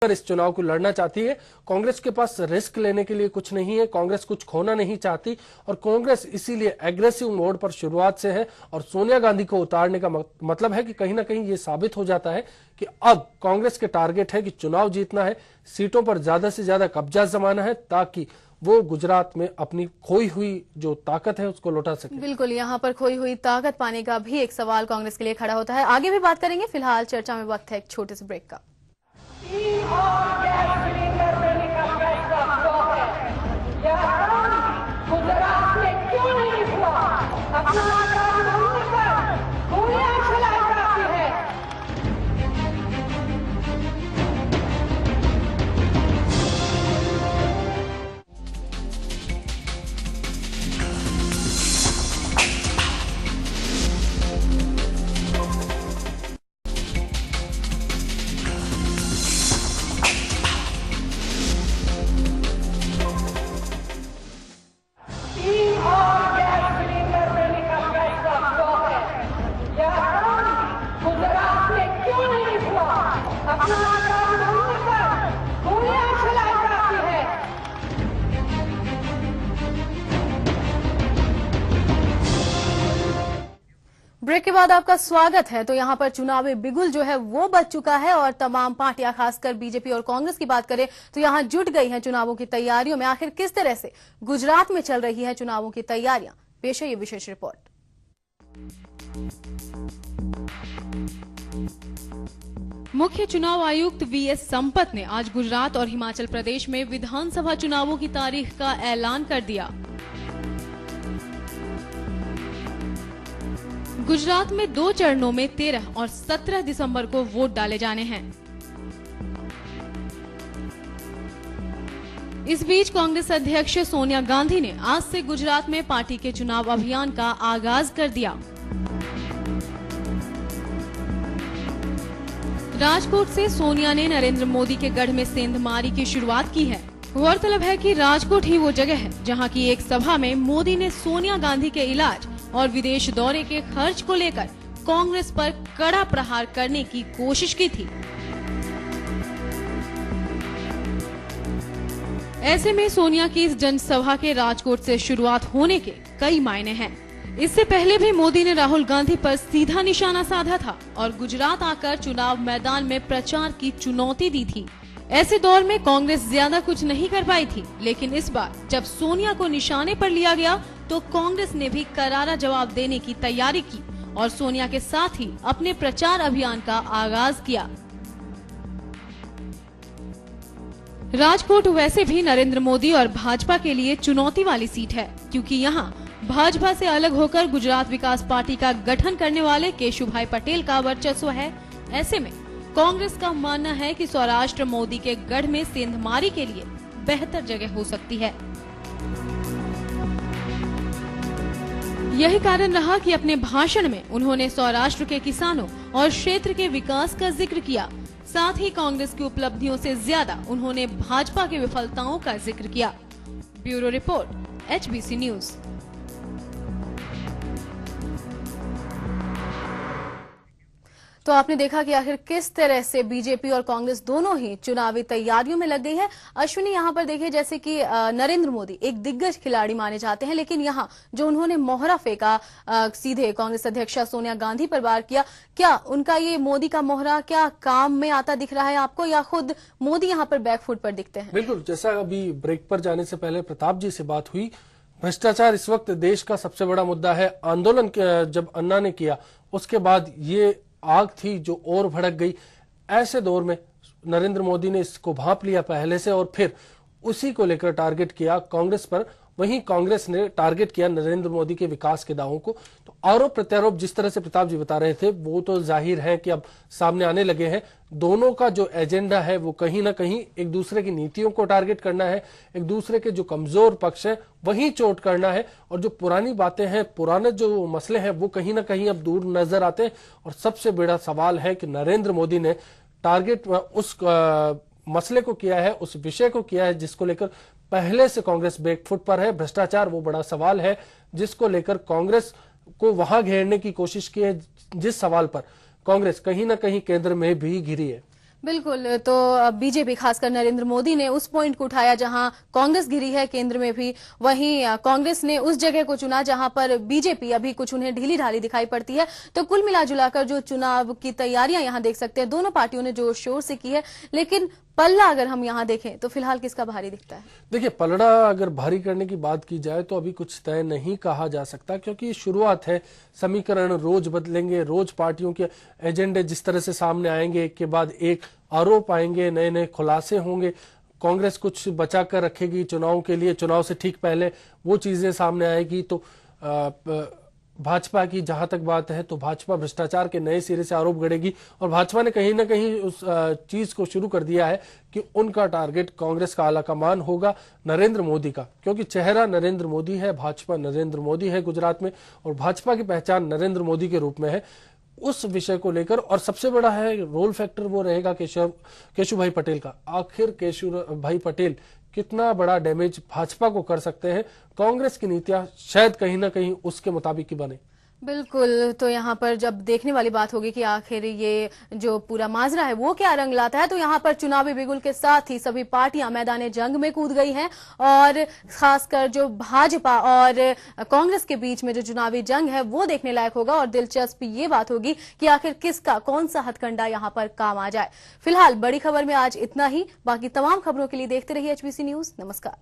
इस चुनाव को लड़ना चाहती है। कांग्रेस के पास रिस्क लेने के लिए कुछ नहीं है, कांग्रेस कुछ खोना नहीं चाहती और कांग्रेस इसीलिए एग्रेसिव मोड पर शुरुआत से है। और सोनिया गांधी को उतारने का मतलब है कि कहीं ना कहीं ये साबित हो जाता है कि अब कांग्रेस के टारगेट है कि चुनाव जीतना है, सीटों पर ज्यादा से ज्यादा कब्जा जमाना है ताकि वो गुजरात में अपनी खोई हुई जो ताकत है उसको लौटा सके। बिल्कुल, यहाँ पर खोई हुई ताकत पाने का भी एक सवाल कांग्रेस के लिए खड़ा होता है। आगे भी बात करेंगे, फिलहाल चर्चा में वक्त है एक छोटे से ब्रेक का। गुजरात में क्यों नहीं हुआ? अपना काम ढूंढ कर गोलियां चलाई जाती है। ब्रेक के बाद आपका स्वागत है। तो यहाँ पर चुनावी बिगुल जो है वो बज चुका है और तमाम पार्टियां, खासकर बीजेपी और कांग्रेस की बात करें तो यहाँ जुट गई हैं चुनावों की तैयारियों में। आखिर किस तरह से गुजरात में चल रही है चुनावों की तैयारियां, पेश है ये विशेष रिपोर्ट। मुख्य चुनाव आयुक्त वीएस संपत ने आज गुजरात और हिमाचल प्रदेश में विधानसभा चुनावों की तारीख का ऐलान कर दिया। गुजरात में 2 चरणों में 13 और 17 दिसंबर को वोट डाले जाने हैं। इस बीच कांग्रेस अध्यक्ष सोनिया गांधी ने आज से गुजरात में पार्टी के चुनाव अभियान का आगाज कर दिया। राजकोट से सोनिया ने नरेंद्र मोदी के गढ़ में सेंधमारी की शुरुआत की है। गौरतलब है कि राजकोट ही वो जगह है जहां की एक सभा में मोदी ने सोनिया गांधी के इलाज और विदेश दौरे के खर्च को लेकर कांग्रेस पर कड़ा प्रहार करने की कोशिश की थी। ऐसे में सोनिया की इस जनसभा के राजकोट से शुरुआत होने के कई मायने हैं। इससे पहले भी मोदी ने राहुल गांधी पर सीधा निशाना साधा था और गुजरात आकर चुनाव मैदान में प्रचार की चुनौती दी थी। ऐसे दौर में कांग्रेस ज्यादा कुछ नहीं कर पाई थी, लेकिन इस बार जब सोनिया को निशाने पर लिया गया तो कांग्रेस ने भी करारा जवाब देने की तैयारी की और सोनिया के साथ ही अपने प्रचार अभियान का आगाज किया। राजकोट वैसे भी नरेंद्र मोदी और भाजपा के लिए चुनौती वाली सीट है, क्योंकि यहाँ भाजपा से अलग होकर गुजरात विकास पार्टी का गठन करने वाले केशुभाई पटेल का वर्चस्व है। ऐसे में कांग्रेस का मानना है कि सौराष्ट्र मोदी के गढ़ में सेंधमारी के लिए बेहतर जगह हो सकती है। यही कारण रहा कि अपने भाषण में उन्होंने सौराष्ट्र के किसानों और क्षेत्र के विकास का जिक्र किया। साथ ही कांग्रेस की उपलब्धियों से ज्यादा उन्होंने भाजपा की विफलताओं का जिक्र किया। Bureau report, HBC news. तो आपने देखा कि आखिर किस तरह से बीजेपी और कांग्रेस दोनों ही चुनावी तैयारियों में लग गई है। अश्विनी, यहाँ पर देखिए जैसे कि नरेंद्र मोदी एक दिग्गज खिलाड़ी माने जाते हैं, लेकिन यहाँ जो उन्होंने मोहरा फेंका सीधे कांग्रेस अध्यक्षा सोनिया गांधी पर वार किया, क्या उनका ये मोदी का मोहरा क्या काम में आता दिख रहा है आपको, या खुद मोदी यहाँ पर बैकफुट पर दिखते हैं? बिल्कुल, जैसा अभी ब्रेक पर जाने से पहले प्रताप जी से बात हुई, भ्रष्टाचार इस वक्त देश का सबसे बड़ा मुद्दा है। आंदोलन जब अन्ना ने किया उसके बाद ये आग थी जो और भड़क गई। ऐसे दौर में नरेंद्र मोदी ने इसको भांप लिया पहले से और फिर उसी को लेकर टारगेट किया कांग्रेस पर। वहीं कांग्रेस ने टारगेट किया नरेंद्र मोदी के विकास के दावों को। तो आरोप प्रत्यारोप जिस तरह से प्रताप जी बता रहे थे वो तो जाहिर है कि अब सामने आने लगे हैं। दोनों का जो एजेंडा है वो कहीं ना कहीं एक दूसरे की नीतियों को टारगेट करना है, एक दूसरे के जो कमजोर पक्ष है वही चोट करना है, और जो पुरानी बातें हैं, पुराने जो मसले हैं वो कहीं ना कहीं अब दूर नजर आते हैं। और सबसे बड़ा सवाल है कि नरेंद्र मोदी ने टारगेट उस मसले को किया है, उस विषय को किया है जिसको लेकर पहले से कांग्रेस बैकफुट पर है। भ्रष्टाचार वो बड़ा सवाल है जिसको लेकर कांग्रेस को वहां घेरने की कोशिश की है, जिस सवाल पर कांग्रेस कहीं ना कहीं केंद्र में भी घिरी है। बिल्कुल। तो बीजेपी खासकर नरेंद्र मोदी ने उस पॉइंट को उठाया जहां कांग्रेस गिरी है केंद्र में भी, वहीं कांग्रेस ने उस जगह को चुना जहां पर बीजेपी अभी कुछ उन्हें ढीली ढाली दिखाई पड़ती है। तो कुल मिला जुलाकर जो चुनाव की तैयारियां यहां देख सकते हैं, दोनों पार्टियों ने जोर शोर से की है, लेकिन पल्ला अगर हम यहां देखें तो फिलहाल किसका भारी दिखता है? देखिए, पलड़ा अगर भारी करने की बात की जाए तो अभी कुछ तय नहीं कहा जा सकता, क्योंकि शुरुआत है। समीकरण रोज बदलेंगे, रोज पार्टियों के एजेंडे जिस तरह से सामने आएंगे, एक के बाद एक आरोप आएंगे, नए नए खुलासे होंगे। कांग्रेस कुछ बचा कर रखेगी चुनाव के लिए, चुनाव से ठीक पहले वो चीजें सामने आएगी। तो भाजपा की जहां तक बात है तो भाजपा भ्रष्टाचार के नए सिरे से आरोप गढ़ेगी, और भाजपा ने कहीं ना कहीं उस चीज को शुरू कर दिया है कि उनका टारगेट कांग्रेस का आलाकमान होगा नरेंद्र मोदी का, क्योंकि चेहरा नरेंद्र मोदी है, भाजपा नरेंद्र मोदी है गुजरात में, और भाजपा की पहचान नरेंद्र मोदी के रूप में है। उस विषय को लेकर, और सबसे बड़ा है रोल फैक्टर वो रहेगा केशु भाई पटेल का। आखिर केशु भाई पटेल कितना बड़ा डैमेज भाजपा को कर सकते हैं, कांग्रेस की नीतियां शायद कहीं ना कहीं उसके मुताबिक ही बने। बिल्कुल। तो यहाँ पर जब देखने वाली बात होगी कि आखिर ये जो पूरा माजरा है वो क्या रंग लाता है। तो यहाँ पर चुनावी बिगुल के साथ ही सभी पार्टियां मैदान जंग में कूद गई हैं, और खासकर जो भाजपा और कांग्रेस के बीच में जो चुनावी जंग है वो देखने लायक होगा, और दिलचस्प ये बात होगी कि आखिर किसका कौन सा हथकंडा यहाँ पर काम आ जाए। फिलहाल बड़ी खबर में आज इतना ही। बाकी तमाम खबरों के लिए देखते रहिए HBC न्यूज। नमस्कार।